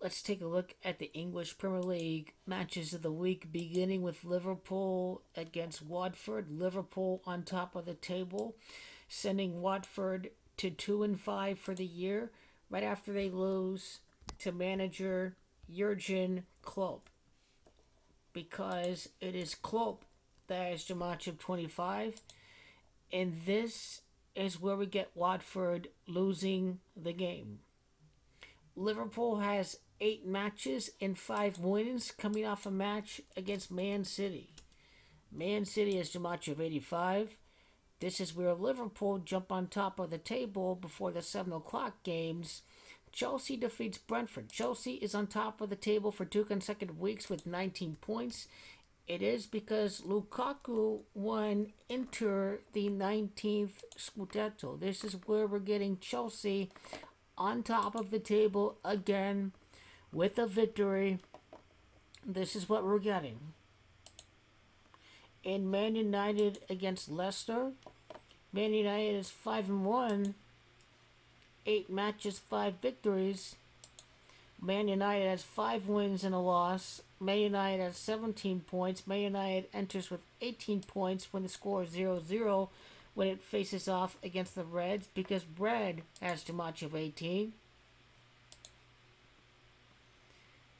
Let's take a look at the English Premier League matches of the week, beginning with Liverpool against Watford. Liverpool on top of the table, sending Watford to 2-5 for the year, right after they lose to manager Jurgen Klopp, because it is Klopp that is the match of 25, and this is where we get Watford losing the game. Liverpool has 8 matches and 5 wins, coming off a match against Man City. Man City is the match of 85. This is where Liverpool jump on top of the table before the 7 o'clock games. Chelsea defeats Brentford. Chelsea is on top of the table for 2 consecutive weeks with 19 points. It is because Lukaku won Inter the 19th Scudetto. This is where we're getting Chelsea on top of the table again with a victory. This is what we're getting. In Man United against Leicester, Man United is 5-1, 8 matches, 5 victories. Man United has 5 wins and a loss. Man United has 17 points. Man United enters with 18 points when the score is 0-0 when it faces off against the Reds, because Red has too much of 18.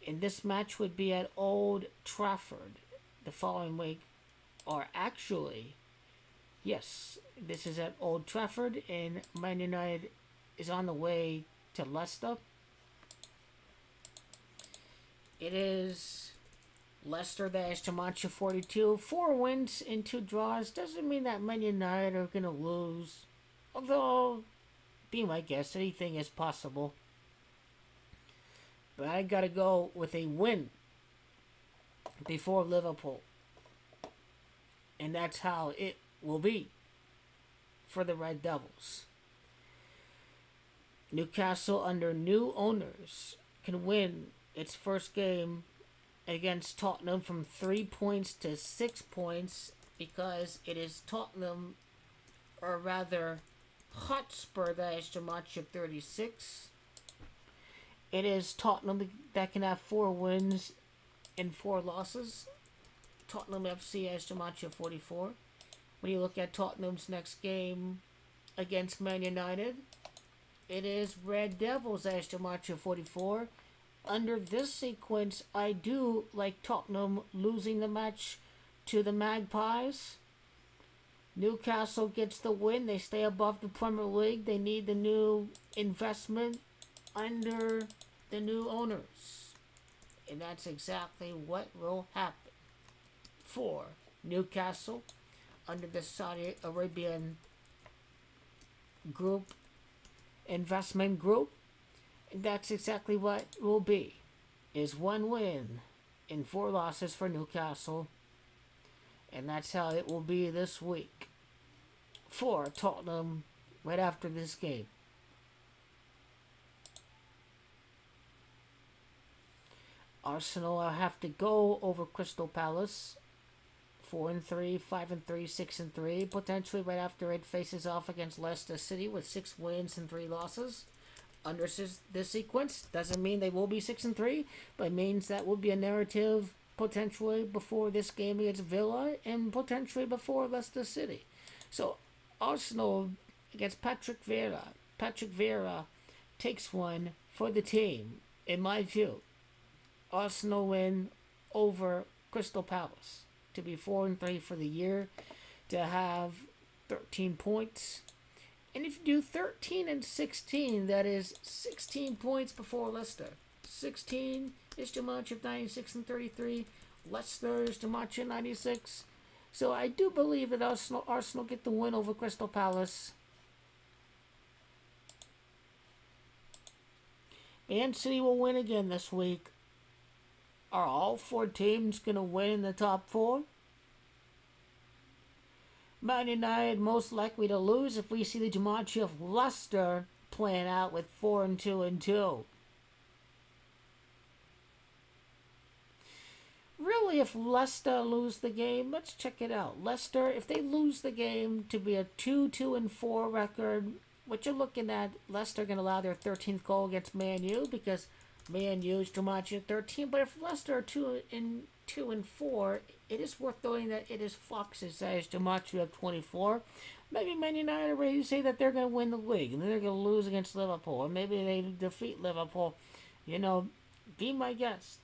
And this match would be at Old Trafford the following week. Or actually, yes, this is at Old Trafford, and Man United is on the way to Leicester. It is Leicester that is to match of 42. 4 wins and 2 draws. Doesn't mean that Man United are going to lose. Although, be my guess, anything is possible. But I got to go with a win before Liverpool. And that's how it will be for the Red Devils. Newcastle, under new owners, can win its first game against Tottenham from 3 points to 6 points, because it is Tottenham, or rather Hotspur, that is the match of 36. It is Tottenham that can have 4 wins and 4 losses. Tottenham FC has the match of 44. When you look at Tottenham's next game against Man United, it is Red Devils as the match of 44. Under this sequence, I do like Tottenham losing the match to the Magpies. Newcastle gets the win. They stay above the Premier League. They need the new investment under the new owners. And that's exactly what will happen for Newcastle under the Saudi Arabian group, investment group. And that's exactly what it will be, is 1 win and 4 losses for Newcastle. And that's how it will be this week for Tottenham right after this game. Arsenal, I'll have to go over Crystal Palace. 4-3, 5-3, 6-3. Potentially right after it faces off against Leicester City with 6 wins and 3 losses. Under this sequence, doesn't mean they will be 6-3, but it means that will be a narrative potentially before this game against Villa and potentially before Leicester City. So Arsenal against Patrick Vieira. Patrick Vieira takes one for the team, in my view. Arsenal win over Crystal Palace to be 4-3 for the year, to have 13 points. And if you do 13 and 16, that is 16 points before Leicester. 16 is too much of 96 and 33. Leicester is too much of 96. So I do believe that Arsenal get the win over Crystal Palace. Man City will win again this week. Are all 4 teams going to win in the top 4? Man United most likely to lose if we see the Jumanji of Leicester playing out with 4-2-2. Really, if Leicester lose the game, let's check it out. Leicester, if they lose the game to be a 2-2-4 record, what you're looking at, Leicester going to allow their 13th goal against Man U, because Man U's to match at 13. But if Leicester are 2 and 4, it is worth noting that it is Fox's size to match at 24. Maybe Man United are ready to say that they're going to win the league and they're going to lose against Liverpool, or maybe they defeat Liverpool. You know, be my guest.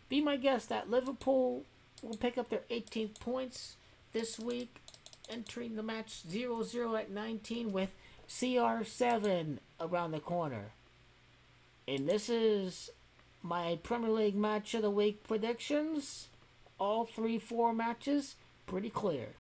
Be my guest that Liverpool will pick up their 18th points this week, entering the match 0-0 at 19 with CR7 around the corner. And this is my Premier League match of the week predictions. All 3-4 matches, pretty clear.